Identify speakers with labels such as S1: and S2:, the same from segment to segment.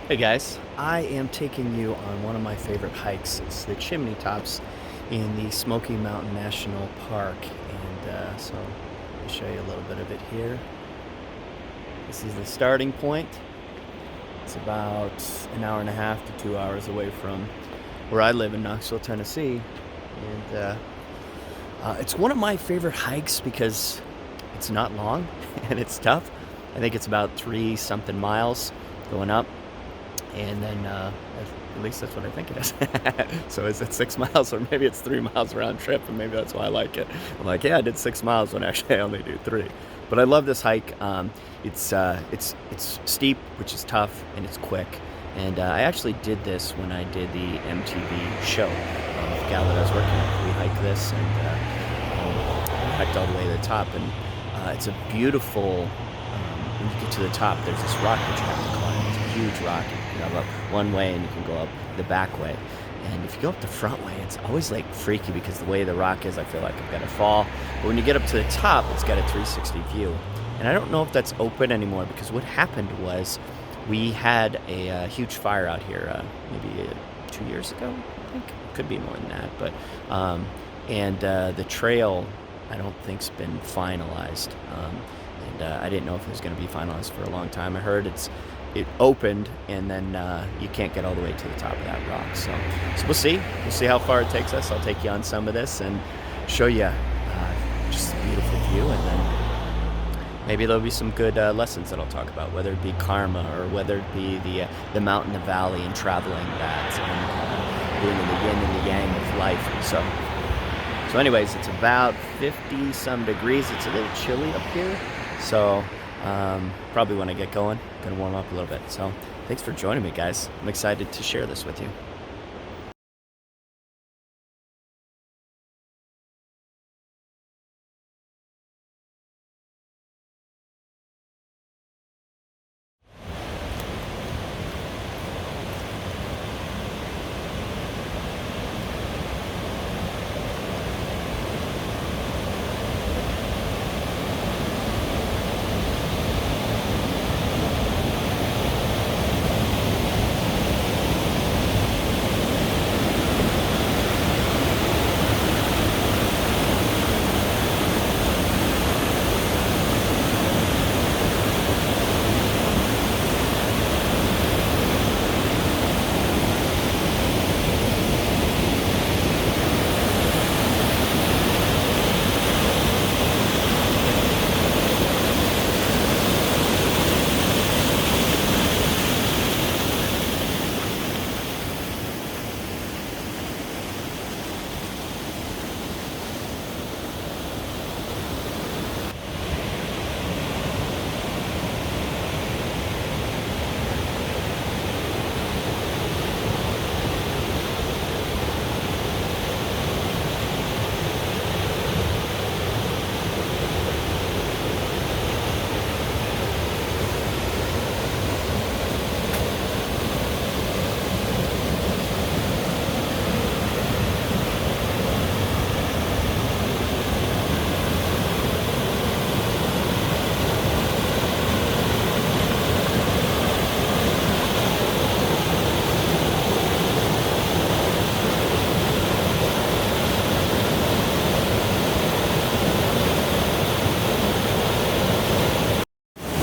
S1: Hey guys, I am taking you on one of my favorite hikes. It's the Chimney Tops in the Smoky Mountain National Park. And I'll show you a little bit of it here. This is the starting point. It's about an hour and a half to 2 hours away from where I live in Knoxville, Tennessee. And it's one of my favorite hikes because it's not long and it's tough. I think it's about 3 something miles going up. And then, at least that's what I think it is. So is it 6 miles, or maybe it's 3 miles round trip, and maybe that's why I like it. I'm like, yeah, I did 6 miles when actually I only do three. But I love this hike. It's steep, which is tough, and it's quick. And I actually did this when I did the MTV show with the gal that I was working with. We hiked this and we hiked all the way to the top. And it's a beautiful. When you get to the top, there's this rock that you have to climb. It's a huge rock. You can go up one way and you can go up the back way. And if you go up the front way, it's always like freaky because the way the rock is, I feel like I'm gonna fall. But when you get up to the top, it's got a 360 view. And I don't know if that's open anymore because what happened was we had a huge fire out here maybe 2 years ago, I think. Could be more than that. But the trail, I don't think's been finalized. I didn't know if it was going to be finalized for a long time. I heard it opened, and then you can't get all the way to the top of that rock. So we'll see. We'll see how far it takes us. I'll take you on some of this and show you just a beautiful view, and then maybe there'll be some good lessons that I'll talk about, whether it be karma or whether it be the mountain, the valley, and traveling that, and being in the yin and the yang of life. So anyways, it's about 50 some degrees. It's a little chilly up here. So probably when I get going, gonna warm up a little bit. So thanks for joining me, guys. I'm excited to share this with you.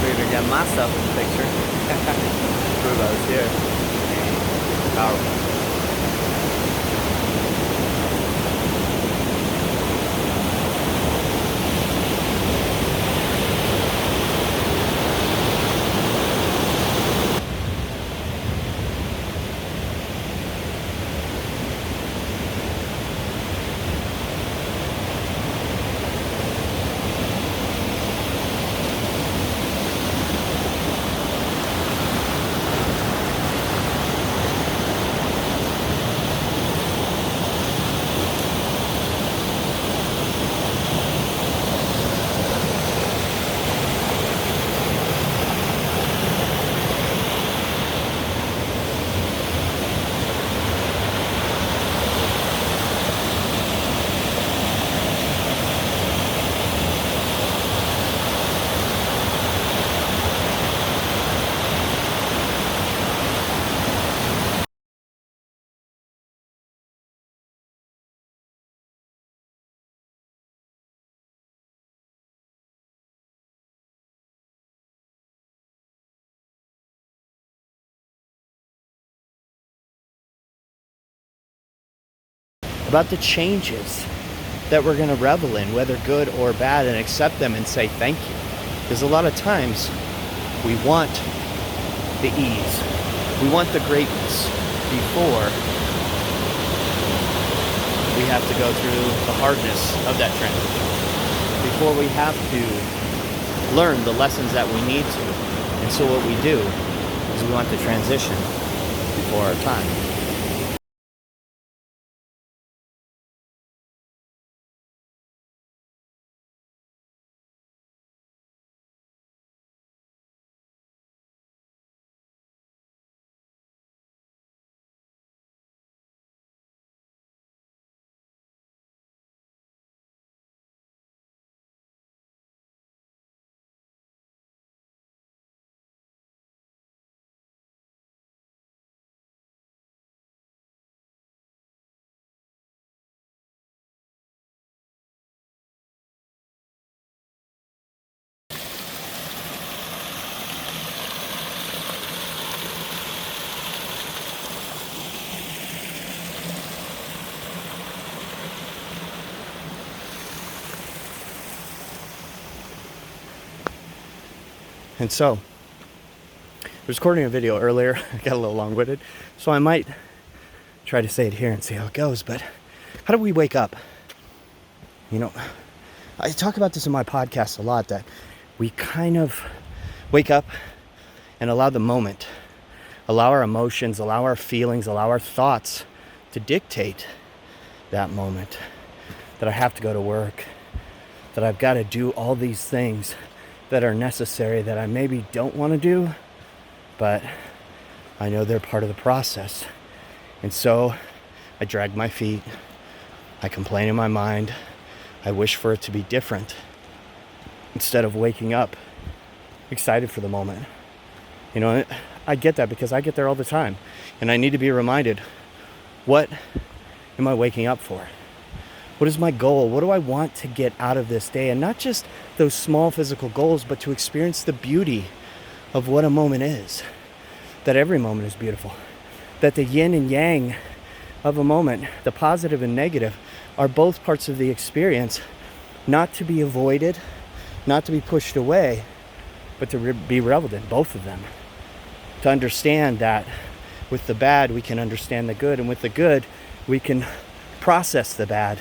S1: Figured to get myself in the picture. Prove I was here. Powerful. about the changes that we're going to revel in, whether good or bad, and accept them and say thank you. Because a lot of times we want the ease, we want the greatness before we have to go through the hardness of that transition, before we have to learn the lessons that we need to. And so what we do is we want the transition before our time. And so, I was recording a video earlier. I got a little long-winded, so I might try to say it here and see how it goes. But how do we wake up? You know, I talk about this in my podcast a lot, that we kind of wake up and allow the moment, allow our emotions, allow our feelings, allow our thoughts to dictate that moment. That I have to go to work, that I've got to do all these things that are necessary that I maybe don't want to do, but I know they're part of the process. And so I drag my feet, I complain in my mind, I wish for it to be different, instead of waking up excited for the moment. You know, I get that because I get there all the time, and I need to be reminded, what am I waking up for? What is my goal? What do I want to get out of this day? And not just those small physical goals, but to experience the beauty of what a moment is. That every moment is beautiful. That the yin and yang of a moment, the positive and negative, are both parts of the experience, not to be avoided, not to be pushed away, but to be reveled in, both of them. To understand that with the bad, we can understand the good, and with the good, we can process the bad.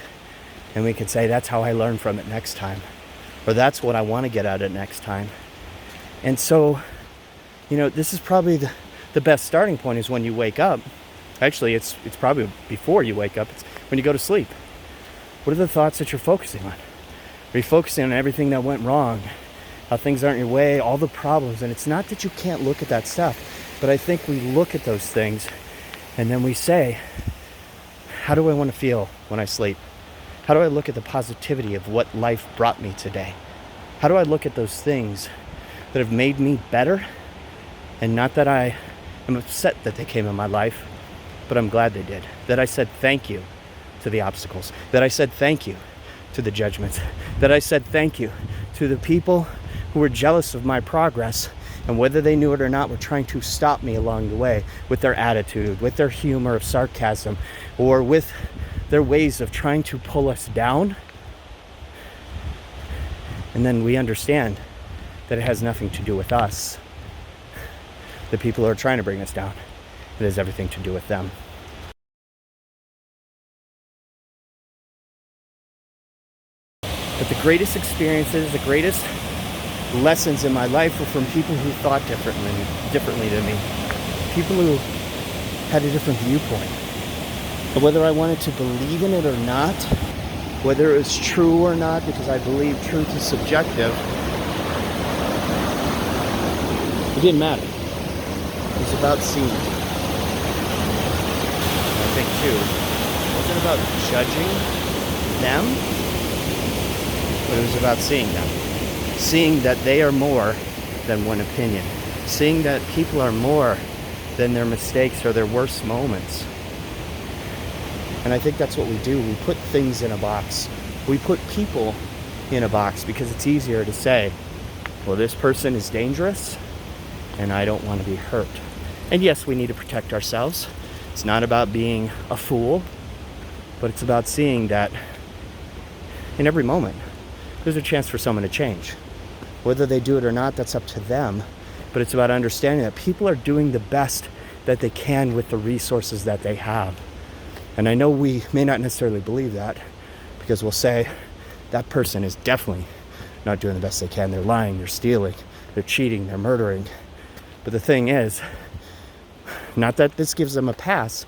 S1: And we can say, that's how I learn from it next time. Or that's what I want to get out of it next time. And so, you know, this is probably the best starting point is when you wake up. Actually, it's probably before you wake up. It's when you go to sleep. What are the thoughts that you're focusing on? Are you focusing on everything that went wrong? How things aren't your way, all the problems. And it's not that you can't look at that stuff, but I think we look at those things and then we say, how do I want to feel when I sleep? How do I look at the positivity of what life brought me today? How do I look at those things that have made me better? And not that I am upset that they came in my life, but I'm glad they did. That I said thank you to the obstacles. That I said thank you to the judgments. That I said thank you to the people who were jealous of my progress, and whether they knew it or not, were trying to stop me along the way with their attitude, with their humor of sarcasm, or with their ways of trying to pull us down. And then we understand that it has nothing to do with us. The people who are trying to bring us down, it has everything to do with them. But the greatest experiences, the greatest lessons in my life were from people who thought differently than me. People who had a different viewpoint. And whether I wanted to believe in it or not, whether it was true or not, because I believe truth is subjective, it didn't matter. It was about seeing. I think too, it wasn't about judging them, but it was about seeing them. Seeing that they are more than one opinion. Seeing that people are more than their mistakes or their worst moments. And I think that's what we do. We put things in a box. We put people in a box because it's easier to say, well, this person is dangerous and I don't want to be hurt. And yes, we need to protect ourselves. It's not about being a fool. but it's about seeing that in every moment, there's a chance for someone to change. Whether they do it or not, that's up to them. But it's about understanding that people are doing the best that they can with the resources that they have. And I know we may not necessarily believe that, because we'll say that person is definitely not doing the best they can. They're lying, they're stealing, they're cheating, they're murdering. But the thing is, not that this gives them a pass,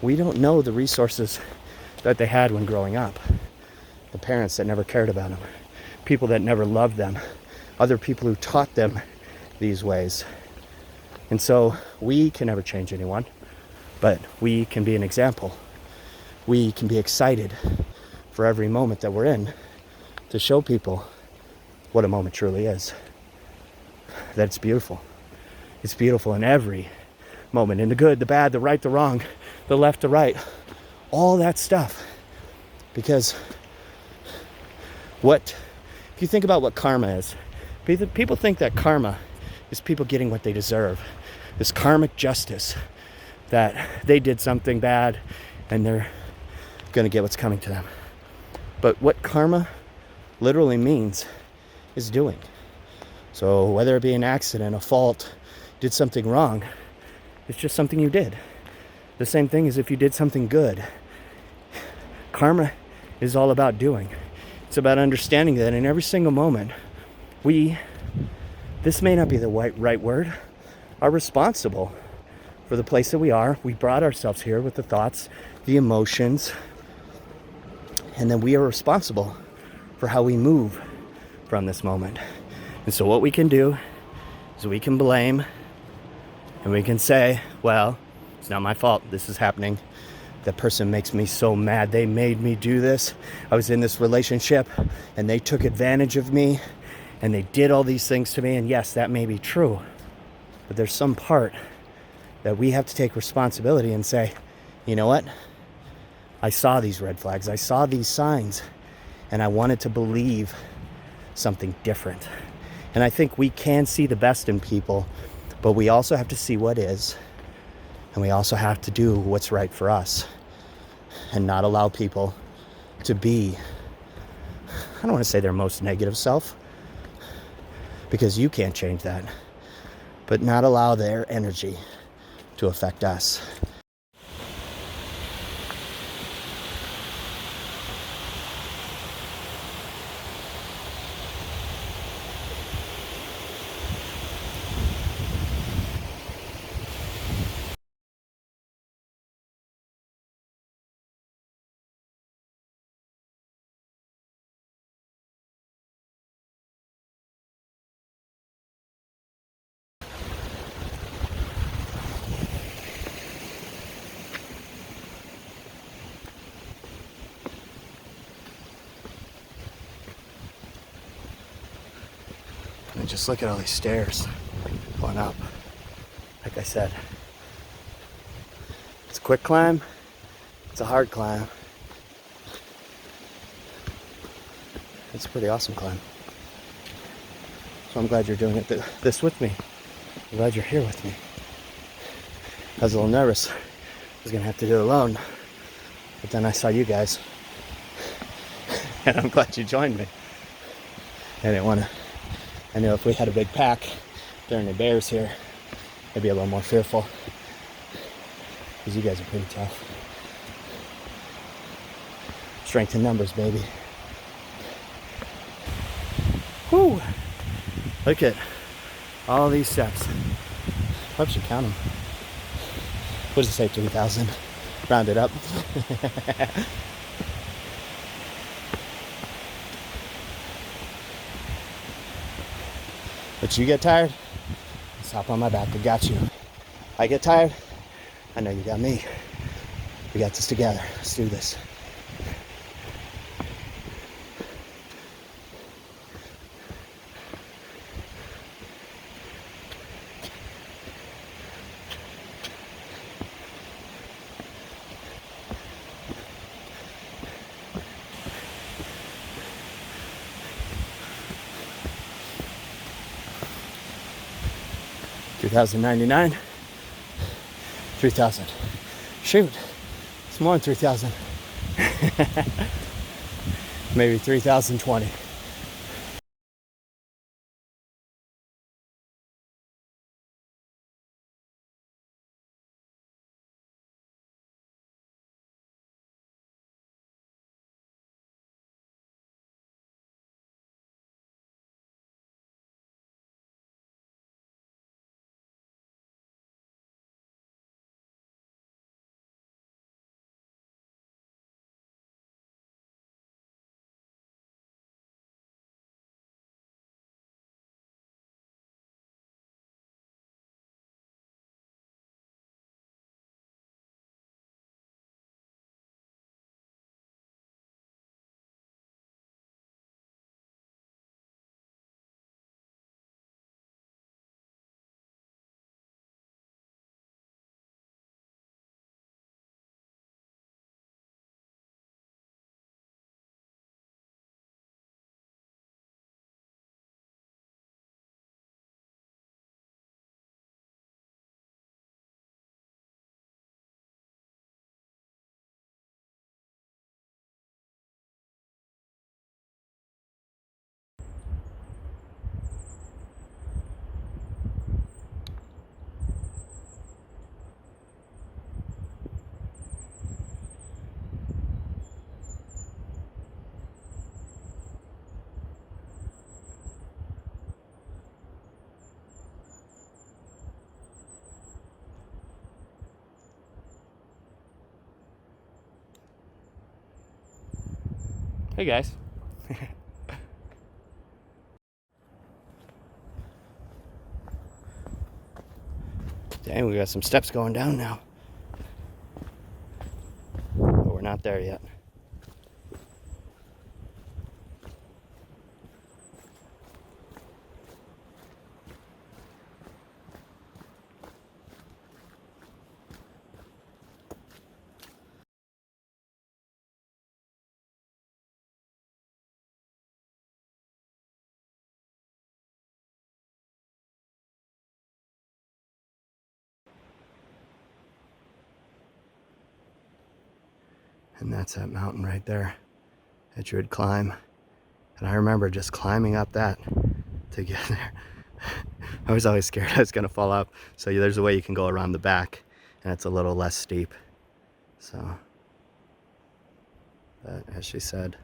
S1: we don't know the resources that they had when growing up. The parents that never cared about them, people that never loved them, other people who taught them these ways. And so we can never change anyone, but we can be an example. We can be excited for every moment that we're in to show people what a moment truly is. That it's beautiful. It's beautiful in every moment, in the good, the bad, the right, the wrong, the left, the right, all that stuff. Because if you think about what karma is, people think that karma is people getting what they deserve. This karmic justice, that they did something bad and they're going to get what's coming to them. But what karma literally means is doing. So whether it be an accident, a fault, did something wrong, it's just something you did. The same thing as if you did something good. Karma is all about doing. It's about understanding that in every single moment, this may not be the right word, are responsible for the place that we are. We brought ourselves here with the thoughts, the emotions, and then we are responsible for how we move from this moment. And so what we can do is we can blame, and we can say, well, it's not my fault this is happening. That person makes me so mad. They made me do this. I was in this relationship and they took advantage of me and they did all these things to me. And yes, that may be true. But there's some part that we have to take responsibility and say, you know what? I saw these red flags. I saw these signs and I wanted to believe something different. And I think we can see the best in people, but we also have to see what is. And we also have to do what's right for us and not allow people to be, I don't want to say their most negative self, because you can't change that, but not allow their energy to affect us. And just look at all these stairs going up. Like I said, it's a quick climb, it's a hard climb. It's a pretty awesome climb. So I'm glad you're doing this with me. I'm glad you're here with me. I was a little nervous. I was gonna have to do it alone. But then I saw you guys. And I'm glad you joined me. I know if we had a big pack during the bears here, I'd be a little more fearful. Because you guys are pretty tough. Strength in numbers, baby. Whew! Look at all these steps. I should count them. What does it say, 3,000? Round it up. But you get tired, just hop on my back. I got you. I get tired, I know you got me. We got this together. Let's do this. $2,099, 3,000. Shoot, it's more than 3,000. Maybe 3020. Hey guys. Dang, we got some steps going down now. But we're not there yet. And that's that mountain right there that you would climb. And I remember just climbing up that to get there. I was always scared I was gonna fall off. So there's a way you can go around the back and it's a little less steep. So, but as she said,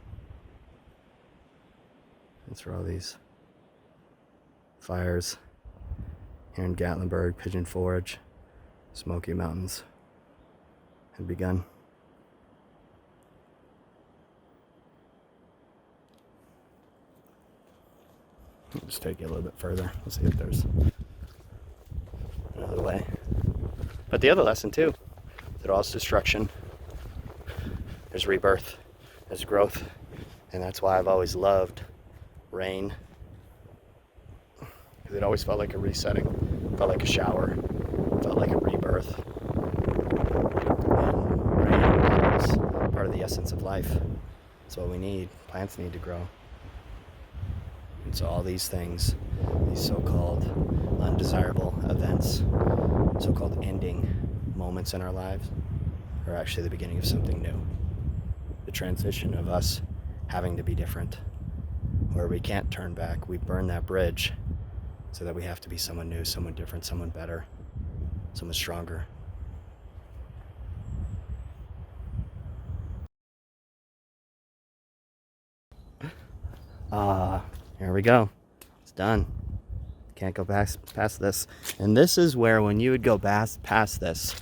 S1: that's where all these fires here in Gatlinburg, Pigeon Forge, Smoky Mountains had begun. I'll just take it a little bit further. Let's see if there's another way. But the other lesson too, that all is destruction. There's rebirth, there's growth, and that's why I've always loved rain. Because it always felt like a resetting, felt like a shower, felt like a rebirth. And rain is part of the essence of life. It's what we need. Plants need to grow. And so all these things, these so-called undesirable events, so-called ending moments in our lives, are actually the beginning of something new. The transition of us having to be different, where we can't turn back. We burn that bridge so that we have to be someone new, someone different, someone better, someone stronger. Here we go. It's done. Can't go past this. And this is where, when you would go past this,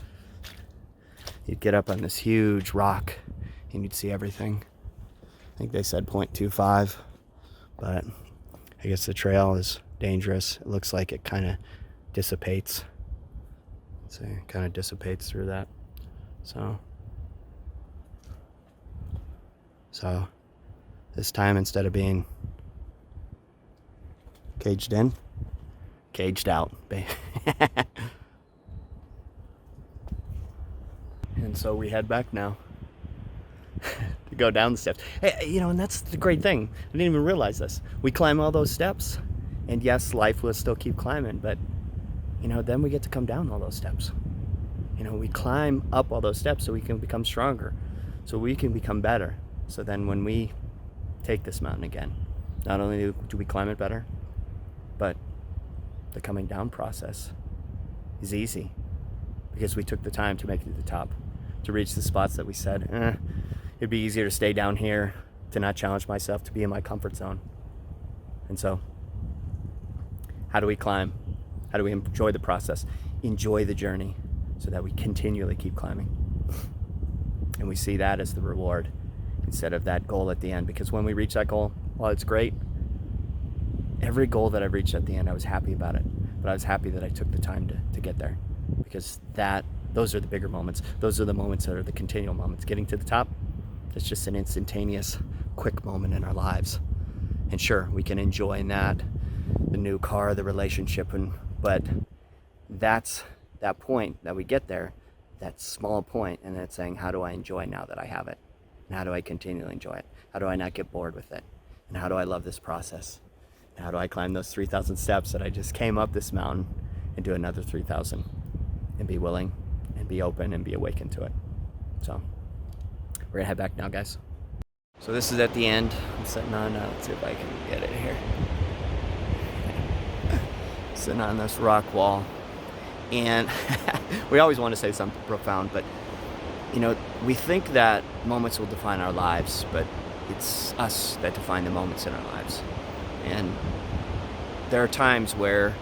S1: you'd get up on this huge rock and you'd see everything. I think they said 0.25, but I guess the trail is dangerous. It looks like it kind of dissipates. So it kind of dissipates through that. So this time, instead of being caged in, caged out. And so we head back now to go down the steps. Hey, and that's the great thing. I didn't even realize this. We climb all those steps, and yes, life will still keep climbing, but then we get to come down all those steps. We climb up all those steps so we can become stronger, so we can become better. So then when we take this mountain again, not only do we climb it better, but the coming down process is easy because we took the time to make it to the top, to reach the spots that we said, it'd be easier to stay down here, to not challenge myself, to be in my comfort zone. And so, how do we climb? How do we enjoy the process? Enjoy the journey so that we continually keep climbing. And we see that as the reward instead of that goal at the end. Because when we reach that goal, while it's great, every goal that I've reached at the end, I was happy about it. But I was happy that I took the time to get there. Because those are the bigger moments. Those are the moments that are the continual moments. Getting to the top, it's just an instantaneous, quick moment in our lives. And sure, we can enjoy in that, the new car, the relationship, but that's that point that we get there, that small point, and it's saying, how do I enjoy now that I have it? And how do I continually enjoy it? How do I not get bored with it? And how do I love this process? And how do I climb those 3,000 steps that I just came up this mountain and do another 3,000 and be willing and be open and be awakened to it? So we're gonna head back now, guys. So this is at the end. I'm sitting on, let's see if I can get it here. Sitting on this rock wall. And we always want to say something profound, but we think that moments will define our lives, but it's us that define the moments in our lives. And there are times where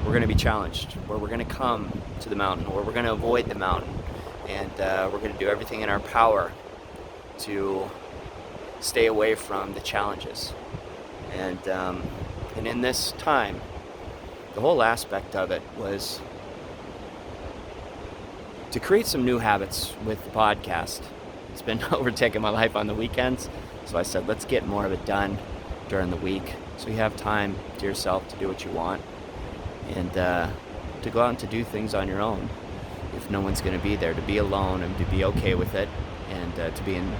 S1: we're going to be challenged, where we're going to come to the mountain, or we're going to avoid the mountain, and we're going to do everything in our power to stay away from the challenges. And in this time, the whole aspect of it was to create some new habits with the podcast. It's been overtaking my life on the weekends, so I said, let's get more of it done during the week, so you have time to yourself to do what you want, and to go out and to do things on your own if no one's going to be there, to be alone and to be okay with it, and to be in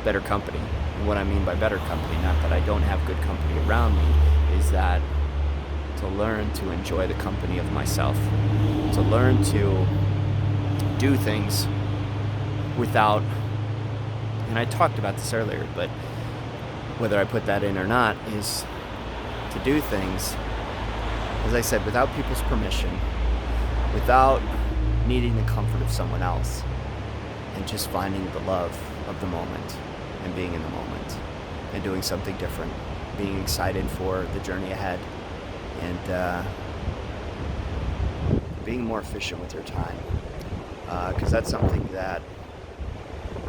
S1: better company. And what I mean by better company, not that I don't have good company around me, is that to learn to enjoy the company of myself, to learn to do things without, and I talked about this earlier, but whether I put that in or not, is to do things, as I said, without people's permission, without needing the comfort of someone else, and just finding the love of the moment and being in the moment and doing something different, being excited for the journey ahead, and being more efficient with your time, because that's something that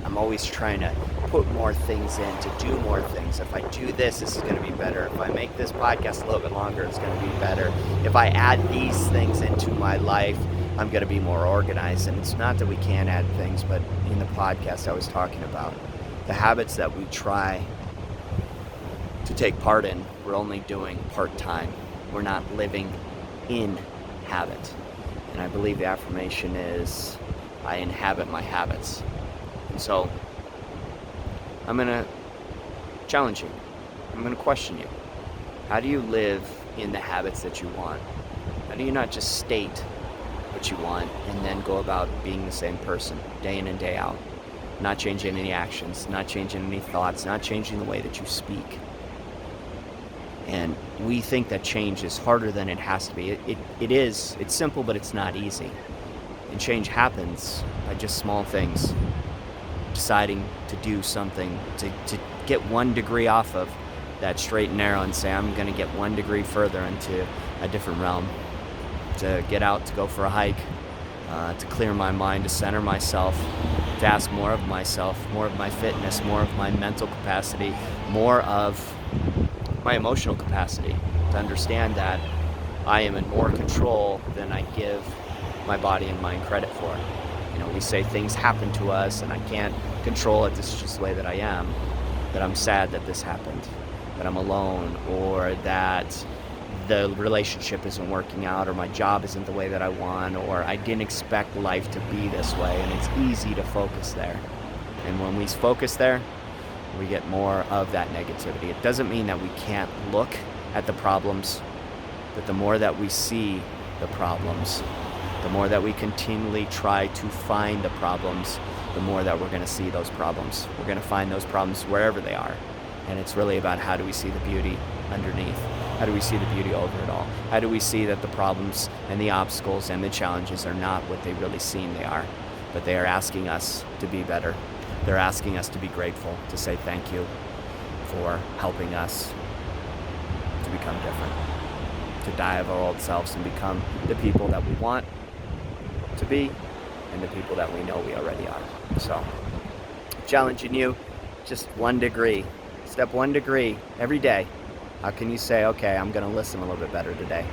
S1: I'm always trying to put more things in, to do more things. If I do this is going to be better. If I make this podcast a little bit longer, it's going to be better. If I add these things into my life, I'm going to be more organized. And it's not that we can't add things, but in the podcast I was talking about the habits that we try to take part in, we're only doing part-time. We're not living in habit. And I believe the affirmation is, I inhabit my habits. And so I'm going to challenge you. I'm going to question you. How do you live in the habits that you want? How do you not just state what you want and then go about being the same person day in and day out? Not changing any actions, not changing any thoughts, not changing the way that you speak. And we think that change is harder than it has to be. It is. It's simple, but it's not easy. And change happens by just small things. Deciding to do something, to get 1 degree off of that straight and narrow and say, I'm going to get 1 degree further into a different realm. To get out, to go for a hike, to clear my mind, to center myself, to ask more of myself, more of my fitness, more of my mental capacity, more of my emotional capacity, to understand that I am in more control than I give my body and mind credit for. We say things happen to us and I can't control it, this is just the way that I am, that I'm sad that this happened, that I'm alone, or that the relationship isn't working out, or my job isn't the way that I want, or I didn't expect life to be this way, and it's easy to focus there. And when we focus there, we get more of that negativity. It doesn't mean that we can't look at the problems, but the more that we see the problems, The more that we continually try to find the problems, the more that we're going to see those problems. We're going to find those problems wherever they are. And it's really about, how do we see the beauty underneath? How do we see the beauty over it all? How do we see that the problems and the obstacles and the challenges are not what they really seem they are, but they are asking us to be better. They're asking us to be grateful, to say thank you for helping us to become different, to die of our old selves and become the people that we want to be and the people that we know we already are. So, challenging you, just 1 degree. Step 1 degree every day. How can you say, okay, I'm going to listen a little bit better today?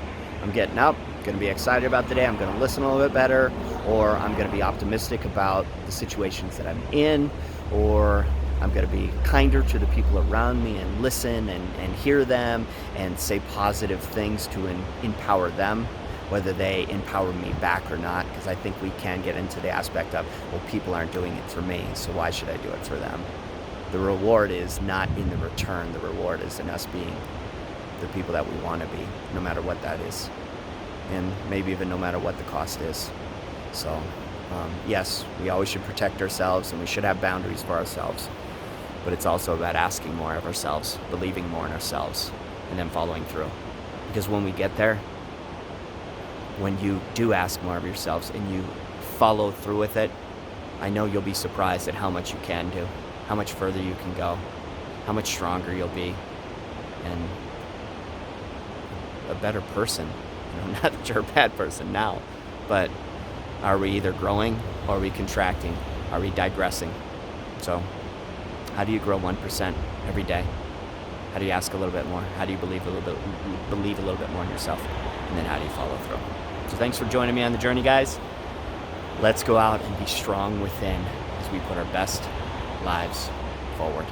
S1: I'm getting up, going to be excited about the day, I'm going to listen a little bit better, or I'm going to be optimistic about the situations that I'm in, or I'm going to be kinder to the people around me and listen and hear them and say positive things to empower them, whether they empower me back or not, because I think we can get into the aspect of, well, people aren't doing it for me, so why should I do it for them? The reward is not in the return. The reward is in us being the people that we want to be, no matter what that is. And maybe even no matter what the cost is. So, yes, we always should protect ourselves and we should have boundaries for ourselves. But it's also about asking more of ourselves, believing more in ourselves, and then following through. Because when we get there, when you do ask more of yourselves and you follow through with it, I know you'll be surprised at how much you can do, how much further you can go, how much stronger you'll be, and a better person. Not that you're a bad person now, but are we either growing or are we contracting? Are we digressing? So, how do you grow 1% every day? How do you ask a little bit more? How do you believe a little bit more in yourself? And then how do you follow through? So thanks for joining me on the journey, guys. Let's go out and be strong within as we put our best lives forward.